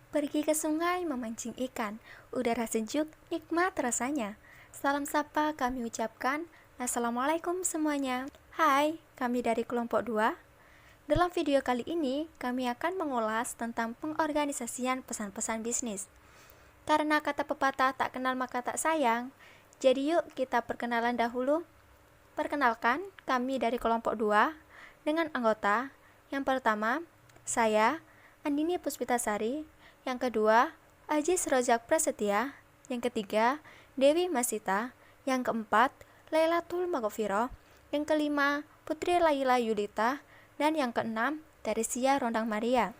Pergi ke sungai memancing ikan, udara sejuk, nikmat rasanya. Salam sapa kami ucapkan, Assalamualaikum semuanya. Hai, kami dari kelompok 2. Dalam video kali ini, kami akan mengulas tentang pengorganisasian pesan-pesan bisnis. Karena kata pepatah tak kenal maka tak sayang, jadi yuk kita perkenalan dahulu. Perkenalkan, kami dari kelompok 2 dengan anggota. Yang pertama, saya, Andini Puspitasari. Yang kedua, Ajis Rojak Prasetya. Yang ketiga, Dewi Masita. Yang keempat, Lailatul Maghfirah. Yang kelima, Putri Laila Yulita. Dan yang keenam, Teresia Rondang Maria.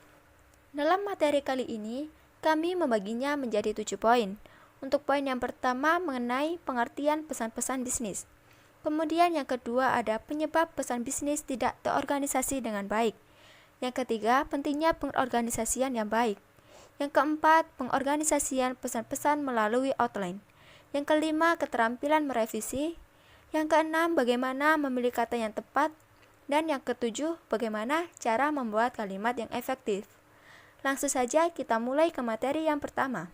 Dalam materi kali ini, kami membaginya menjadi 7 poin. Untuk poin yang pertama mengenai pengertian pesan-pesan bisnis. Kemudian yang kedua ada penyebab pesan bisnis tidak terorganisasi dengan baik. Yang ketiga, pentingnya pengorganisasian yang baik. Yang keempat, pengorganisasian pesan-pesan melalui outline. Yang kelima, keterampilan merevisi. Yang keenam, bagaimana memilih kata yang tepat. Dan yang ketujuh, bagaimana cara membuat kalimat yang efektif. Langsung saja kita mulai ke materi yang pertama.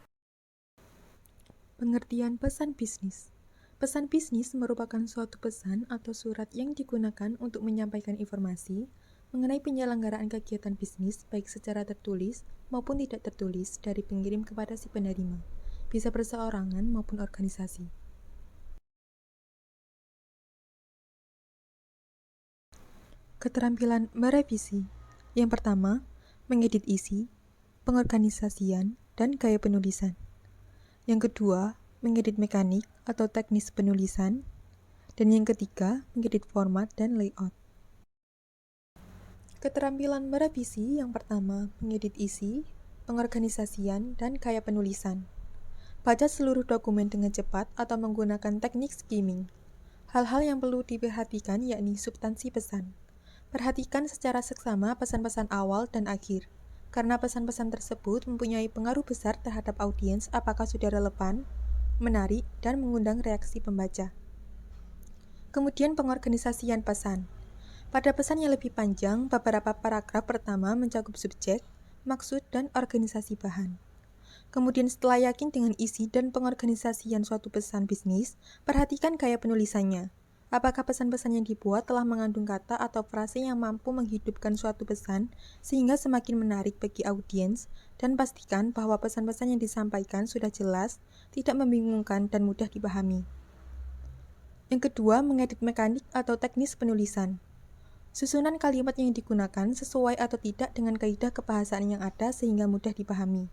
Pengertian pesan bisnis. Pesan bisnis merupakan suatu pesan atau surat yang digunakan untuk menyampaikan informasi mengenai penyelenggaraan kegiatan bisnis baik secara tertulis maupun tidak tertulis dari pengirim kepada si penerima, bisa perseorangan maupun organisasi. Keterampilan merevisi. Yang pertama, mengedit isi, pengorganisasian, dan gaya penulisan. Yang kedua, mengedit mekanik atau teknis penulisan. Dan yang ketiga, mengedit format dan layout. Keterampilan merevisi yang pertama, mengedit isi, pengorganisasian, dan gaya penulisan. Baca seluruh dokumen dengan cepat atau menggunakan teknik skimming. Hal-hal yang perlu diperhatikan yakni substansi pesan. Perhatikan secara seksama pesan-pesan awal dan akhir, karena pesan-pesan tersebut mempunyai pengaruh besar terhadap audiens apakah sudah relevan, menarik, dan mengundang reaksi pembaca. Kemudian pengorganisasian pesan. Pada pesan yang lebih panjang, beberapa paragraf pertama mencakup subjek, maksud, dan organisasi bahan. Kemudian setelah yakin dengan isi dan pengorganisasian suatu pesan bisnis, perhatikan gaya penulisannya. Apakah pesan-pesan yang dibuat telah mengandung kata atau frase yang mampu menghidupkan suatu pesan sehingga semakin menarik bagi audiens, dan pastikan bahwa pesan-pesan yang disampaikan sudah jelas, tidak membingungkan, dan mudah dipahami. Yang kedua, mengedit mekanik atau teknis penulisan. Susunan kalimat yang digunakan sesuai atau tidak dengan kaidah kebahasaan yang ada sehingga mudah dipahami.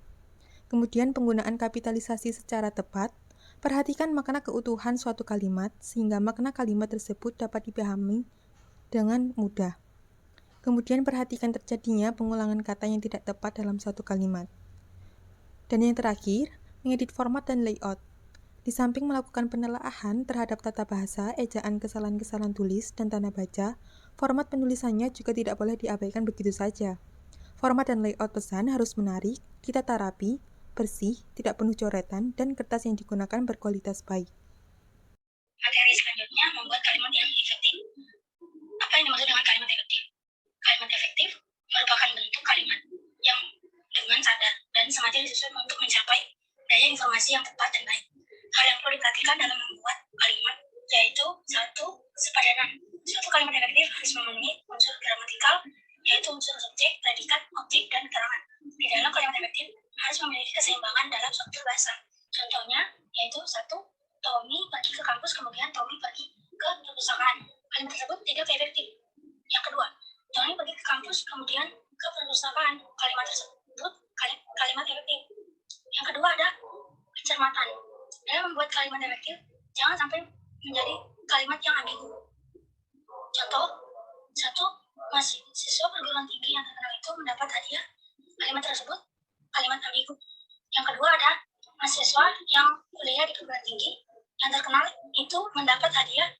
Kemudian penggunaan kapitalisasi secara tepat. Perhatikan makna keutuhan suatu kalimat sehingga makna kalimat tersebut dapat dipahami dengan mudah. Kemudian perhatikan terjadinya pengulangan kata yang tidak tepat dalam suatu kalimat. Dan yang terakhir, mengedit format dan layout. Di samping melakukan penelaahan terhadap tata bahasa, ejaan, kesalahan-kesalahan tulis, dan tanda baca, format penulisannya juga tidak boleh diabaikan begitu saja. Format dan layout pesan harus menarik, ditata rapi, bersih, tidak penuh coretan, dan kertas yang digunakan berkualitas baik. Materi selanjutnya membuat kalimat yang efektif. Apa yang dimaksud dengan kalimat efektif? Kalimat efektif merupakan bentuk kalimat yang dengan sadar dan sengaja disusun untuk mencapai daya informasi yang tepat dan baik. Hal yang perlu diperhatikan dalam membuat kalimat yaitu 1. Sepadanan. Suatu kalimat efektif harus memenuhi unsur gramatikal, yaitu unsur subjek, predikat, objek, dan keterangan. Di dalam kalimat efektif harus memiliki keseimbangan dalam struktur bahasa. Contohnya yaitu 1. Tommy pergi ke kampus, kemudian Tommy pergi ke perpustakaan. Kalimat tersebut tidak efektif. Yang kedua, Tommy pergi ke kampus, kemudian ke perpustakaan. Kalimat tersebut kalimat efektif. Yang kedua ada pencermatan. Dalam membuat kalimat efektif, jangan sampai menjadi kalimat yang ambigu. Contoh, 1. Mahasiswa perguruan tinggi yang terkenal itu mendapat hadiah. Kalimat tersebut kalimat ambigu. Yang kedua ada mahasiswa yang kuliah di perguruan tinggi yang terkenal itu mendapat hadiah.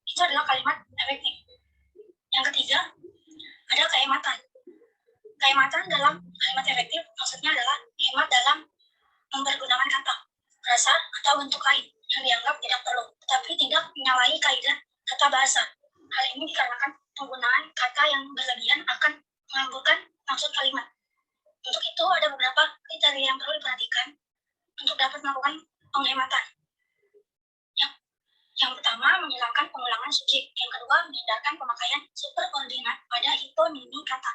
Itu adalah kalimat efektif. Yang ketiga ada kehematan. Kehematan dalam kalimat efektif maksudnya adalah hemat dalam mempergunakan kata, frasa, atau bentuk lain yang dianggap tidak perlu, tetapi tidak menyalahi kaidah tata bahasa. Hal ini dikarenakan penggunaan kata yang berlebihan akan mengaburkan maksud kalimat. Untuk itu ada beberapa kriteria dapat melakukan penghematan. Yang pertama, menghilangkan pengulangan subjek. Yang kedua, menghindarkan pemakaian superordinat pada hiponimi kata.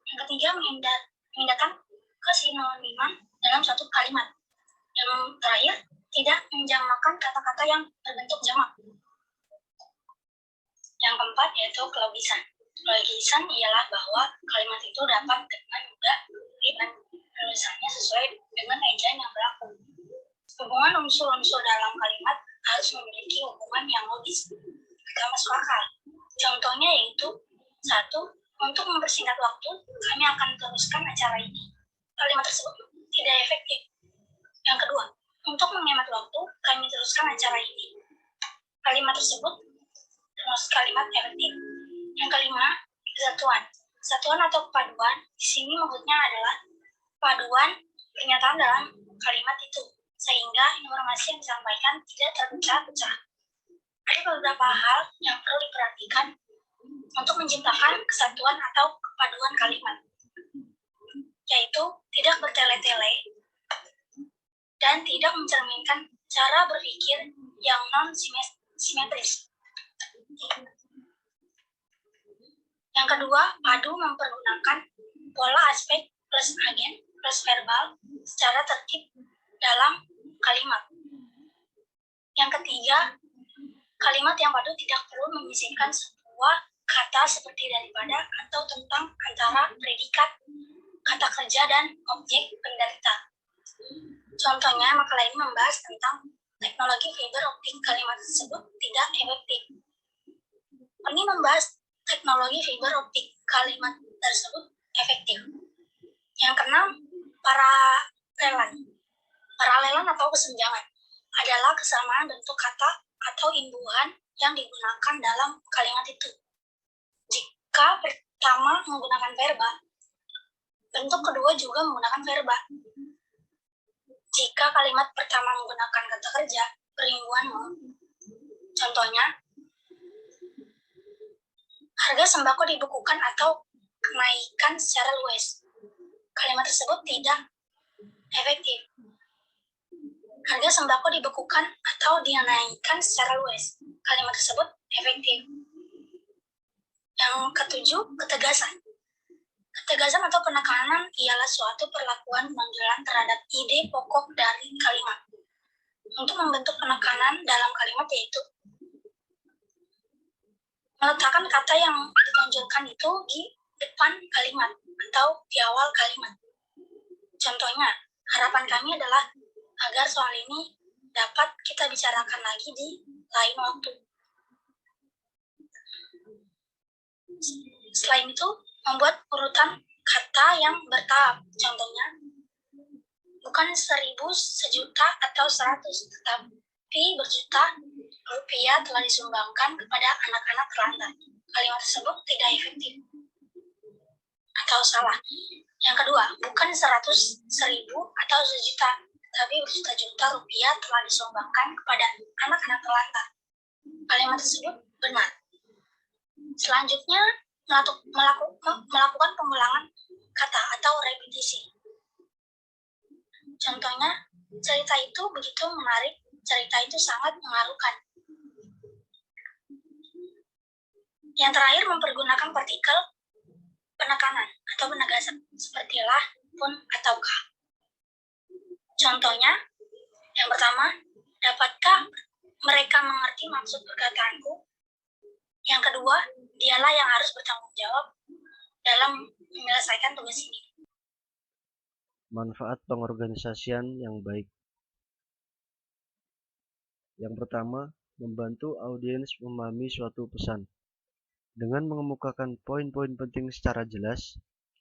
Yang ketiga, menghindarkan kesinoniman dalam suatu kalimat. Yang terakhir, tidak menjamakan kata-kata yang berbentuk jamak. Yang keempat yaitu kelogisan. Kelogisan ialah bahwa kalimat itu dapat dengan mudah dan penulisannya sesuai dengan ejaan yang berlaku. Hubungan unsur-unsur dalam kalimat harus memiliki hubungan yang logis dan masuk akal. Contohnya yaitu 1. Untuk mempersingkat waktu, kami akan teruskan acara ini. Kalimat tersebut tidak efektif. Yang kedua, untuk menghemat waktu, kami teruskan acara ini. Kalimat tersebut termasuk kalimat efektif. Yang kelima, kesatuan. Kesatuan atau kepaduan di sini maksudnya adalah paduan pernyataan dalam kalimat itu, sehingga informasi yang disampaikan tidak terpecah-pecah. Ada beberapa hal yang perlu diperhatikan untuk menciptakan kesatuan atau kepaduan kalimat, yaitu tidak bertele-tele dan tidak mencerminkan cara berpikir yang non-simetris. Yang kedua, padu mempergunakan pola aspek plus agen plus verbal secara tertib dalam kalimat. Yang ketiga, kalimat yang padu tidak perlu menyisipkan sebuah kata seperti daripada atau tentang antara predikat, kata kerja, dan objek penderita. Contohnya, makalah ini membahas tentang teknologi fiber optik. Kalimat tersebut tidak efektif. Ini membahas teknologi fiber optik. Kalimat tersebut efektif. Yang keenam, paralelan atau kesenjangan adalah kesamaan bentuk kata atau imbuhan yang digunakan dalam kalimat itu. Jika pertama menggunakan verba, bentuk kedua juga menggunakan verba. Jika kalimat pertama menggunakan kata kerja, perimbuhan mau. Contohnya, harga sembako dibekukan atau kenaikan secara luas. Kalimat tersebut tidak efektif. Harga sembako dibekukan atau dinaikkan secara luas. Kalimat tersebut efektif. Yang ketujuh, ketegasan. Ketegasan atau penekanan ialah suatu perlakuan pemanggilan terhadap ide pokok dari kalimat. Untuk membentuk penekanan dalam kalimat yaitu meletakkan kata yang ditonjolkan itu di depan kalimat atau di awal kalimat. Contohnya, harapan kami adalah agar soal ini dapat kita bicarakan lagi di lain waktu. Selain itu, membuat urutan kata yang bertahap. Contohnya, bukan 1.000, sejuta, atau 100, tetapi berjuta rupiah telah disumbangkan kepada anak-anak terlantar. Kalimat tersebut tidak efektif atau salah. Yang kedua, bukan 100, 1.000, atau sejuta, tapi berjuta-juta rupiah telah disumbangkan kepada anak-anak terlantar. Kalimat tersebut benar. Selanjutnya, melakukan pengulangan kata atau repetisi. Contohnya, cerita itu begitu menarik, cerita itu sangat mengharukan. Yang terakhir, mempergunakan partikel penekanan atau penegasan, seperti lah, pun, atau kah. Contohnya, yang pertama, dapatkah mereka mengerti maksud perkataanku? Yang kedua, dialah yang harus bertanggung jawab dalam menyelesaikan tugas ini. Manfaat pengorganisasian yang baik. Yang pertama, membantu audiens memahami suatu pesan. Dengan mengemukakan poin-poin penting secara jelas,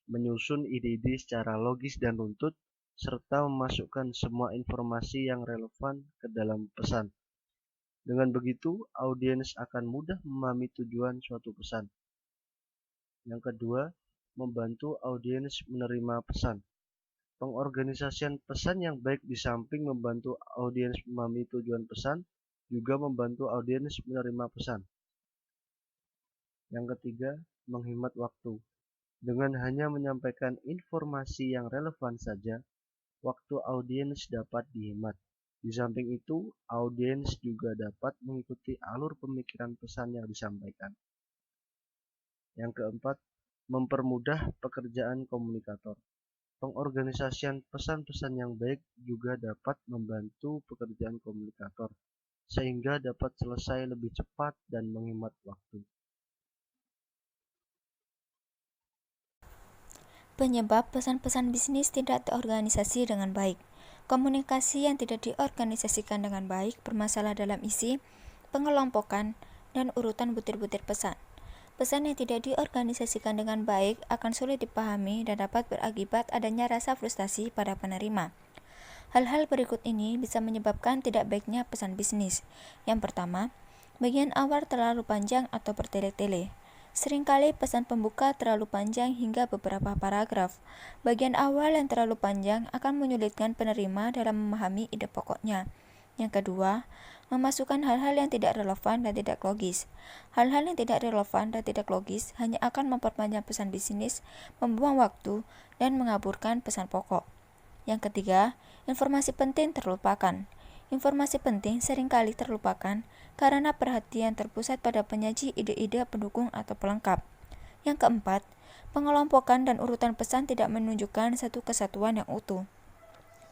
menyusun ide-ide secara logis dan runtut, serta memasukkan semua informasi yang relevan ke dalam pesan. Dengan begitu, audiens akan mudah memahami tujuan suatu pesan. Yang kedua, membantu audiens menerima pesan. Pengorganisasian pesan yang baik di samping membantu audiens memahami tujuan pesan, juga membantu audiens menerima pesan. Yang ketiga, menghemat waktu. Dengan hanya menyampaikan informasi yang relevan saja, waktu audiens dapat dihemat. Di samping itu, audiens juga dapat mengikuti alur pemikiran pesan yang disampaikan. Yang keempat, mempermudah pekerjaan komunikator. Pengorganisasian pesan-pesan yang baik juga dapat membantu pekerjaan komunikator, sehingga dapat selesai lebih cepat dan menghemat waktu. Penyebab pesan-pesan bisnis tidak terorganisasi dengan baik. Komunikasi yang tidak diorganisasikan dengan baik bermasalah dalam isi, pengelompokan, dan urutan butir-butir pesan. Pesan yang tidak diorganisasikan dengan baik akan sulit dipahami dan dapat berakibat adanya rasa frustasi pada penerima. Hal-hal berikut ini bisa menyebabkan tidak baiknya pesan bisnis. Yang pertama, bagian awal terlalu panjang atau bertele-tele. Seringkali pesan pembuka terlalu panjang hingga beberapa paragraf. Bagian awal yang terlalu panjang akan menyulitkan penerima dalam memahami ide pokoknya. Yang kedua, memasukkan hal-hal yang tidak relevan dan tidak logis. Hal-hal yang tidak relevan dan tidak logis hanya akan memperpanjang pesan bisnis, membuang waktu, dan mengaburkan pesan pokok. Yang ketiga, informasi penting terlupakan. Informasi penting seringkali terlupakan karena perhatian terpusat pada penyaji ide-ide pendukung atau pelengkap. Yang keempat, pengelompokan dan urutan pesan tidak menunjukkan satu kesatuan yang utuh.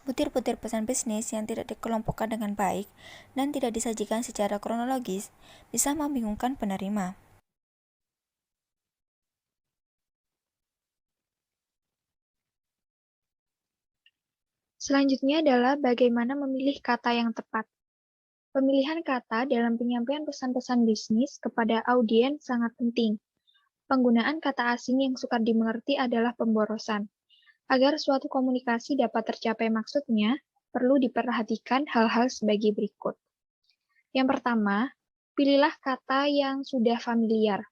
Butir-butir pesan bisnis yang tidak dikelompokkan dengan baik dan tidak disajikan secara kronologis bisa membingungkan penerima. Selanjutnya adalah bagaimana memilih kata yang tepat. Pemilihan kata dalam penyampaian pesan-pesan bisnis kepada audiens sangat penting. Penggunaan kata asing yang sukar dimengerti adalah pemborosan. Agar suatu komunikasi dapat tercapai maksudnya, perlu diperhatikan hal-hal sebagai berikut. Yang pertama, pilihlah kata yang sudah familiar.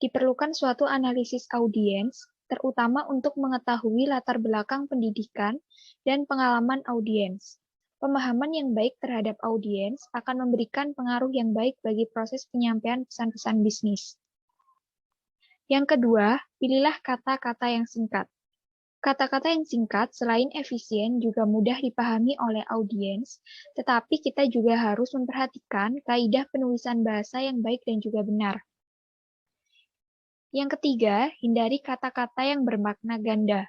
Diperlukan suatu analisis audiens, terutama untuk mengetahui latar belakang pendidikan dan pengalaman audiens. Pemahaman yang baik terhadap audiens akan memberikan pengaruh yang baik bagi proses penyampaian pesan-pesan bisnis. Yang kedua, pilihlah kata-kata yang singkat. Kata-kata yang singkat selain efisien juga mudah dipahami oleh audiens, tetapi kita juga harus memperhatikan kaidah penulisan bahasa yang baik dan juga benar. Yang ketiga, hindari kata-kata yang bermakna ganda.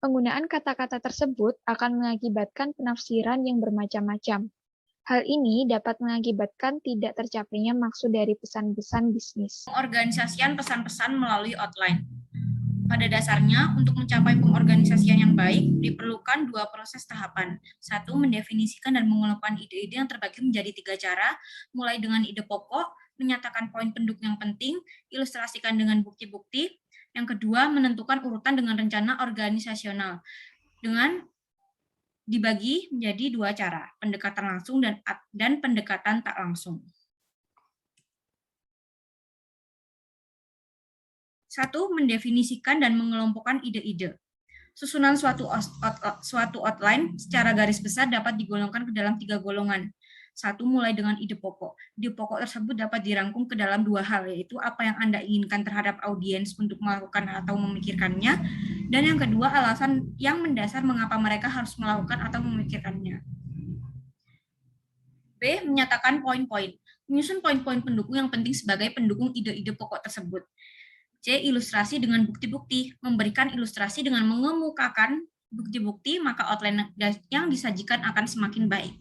Penggunaan kata-kata tersebut akan mengakibatkan penafsiran yang bermacam-macam. Hal ini dapat mengakibatkan tidak tercapainya maksud dari pesan-pesan bisnis. Pengorganisasian pesan-pesan melalui outline. Pada dasarnya, untuk mencapai pengorganisasian yang baik, diperlukan dua proses tahapan. Satu, mendefinisikan dan mengelompokkan ide-ide yang terbagi menjadi 3 cara, mulai dengan ide pokok, menyatakan poin pendukung yang penting, ilustrasikan dengan bukti-bukti. Yang kedua, menentukan urutan dengan rencana organisasional. Dengan dibagi menjadi 2 cara, pendekatan langsung dan pendekatan tak langsung. 1. Mendefinisikan dan mengelompokkan ide-ide. Susunan suatu outline secara garis besar dapat digolongkan ke dalam 3 golongan. 1. Mulai dengan ide pokok. Ide pokok tersebut dapat dirangkum ke dalam 2 hal, yaitu apa yang Anda inginkan terhadap audiens untuk melakukan atau memikirkannya, dan yang kedua, alasan yang mendasar mengapa mereka harus melakukan atau memikirkannya. B. Menyatakan poin-poin. Menyusun poin-poin pendukung yang penting sebagai pendukung ide-ide pokok tersebut. C. Ilustrasi dengan bukti-bukti. Memberikan ilustrasi dengan mengemukakan bukti-bukti, maka outline yang disajikan akan semakin baik.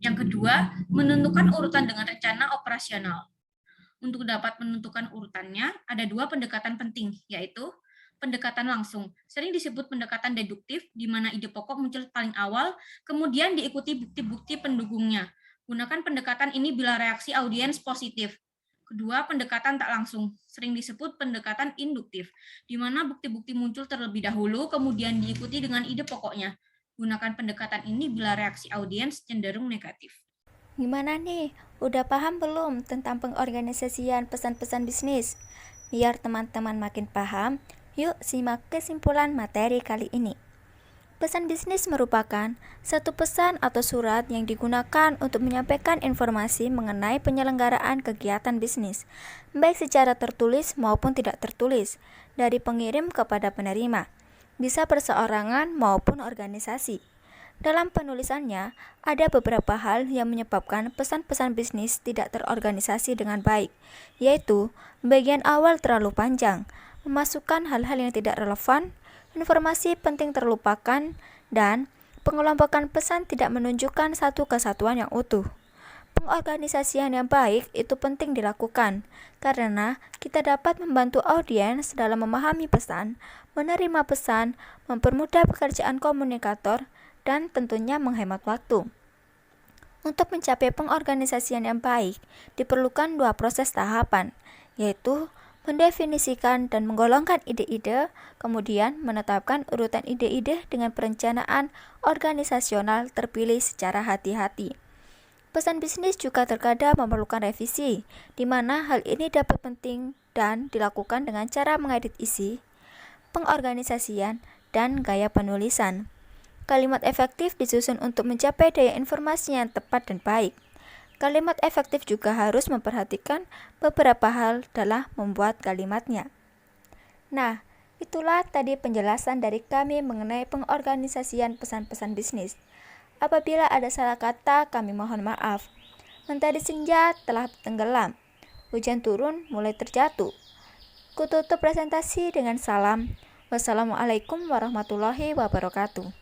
Yang kedua, menentukan urutan dengan rencana operasional. Untuk dapat menentukan urutannya, ada 2 pendekatan penting, yaitu pendekatan langsung. Sering disebut pendekatan deduktif, di mana ide pokok muncul paling awal, kemudian diikuti bukti-bukti pendukungnya. Gunakan pendekatan ini bila reaksi audiens positif. Kedua, pendekatan tak langsung, sering disebut pendekatan induktif, di mana bukti-bukti muncul terlebih dahulu, kemudian diikuti dengan ide pokoknya. Gunakan pendekatan ini bila reaksi audiens cenderung negatif. Gimana nih? Udah paham belum tentang pengorganisasian pesan-pesan bisnis? Biar teman-teman makin paham, yuk simak kesimpulan materi kali ini. Pesan bisnis merupakan satu pesan atau surat yang digunakan untuk menyampaikan informasi mengenai penyelenggaraan kegiatan bisnis, baik secara tertulis maupun tidak tertulis, dari pengirim kepada penerima. bisa perseorangan maupun organisasi. Dalam penulisannya, ada beberapa hal yang menyebabkan pesan-pesan bisnis tidak terorganisasi dengan baik, yaitu bagian awal terlalu panjang, memasukkan hal-hal yang tidak relevan, informasi penting terlupakan, dan pengelompokan pesan tidak menunjukkan satu kesatuan yang utuh. Pengorganisasian yang baik itu penting dilakukan, karena kita dapat membantu audiens dalam memahami pesan, menerima pesan, mempermudah pekerjaan komunikator, dan tentunya menghemat waktu. Untuk mencapai pengorganisasian yang baik, diperlukan 2 proses tahapan, yaitu mendefinisikan dan menggolongkan ide-ide, kemudian menetapkan urutan ide-ide dengan perencanaan organisasional terpilih secara hati-hati. Pesan bisnis juga terkadang memerlukan revisi, di mana hal ini dapat penting dan dilakukan dengan cara mengedit isi, pengorganisasian, dan gaya penulisan. Kalimat efektif disusun untuk mencapai daya informasi yang tepat dan baik. Kalimat efektif juga harus memperhatikan beberapa hal dalam membuat kalimatnya. Nah, itulah tadi penjelasan dari kami mengenai pengorganisasian pesan-pesan bisnis. Apabila ada salah kata, kami mohon maaf. Mentari senja telah tenggelam. Hujan turun mulai terjatuh. Kututup presentasi dengan salam. Wassalamualaikum warahmatullahi wabarakatuh.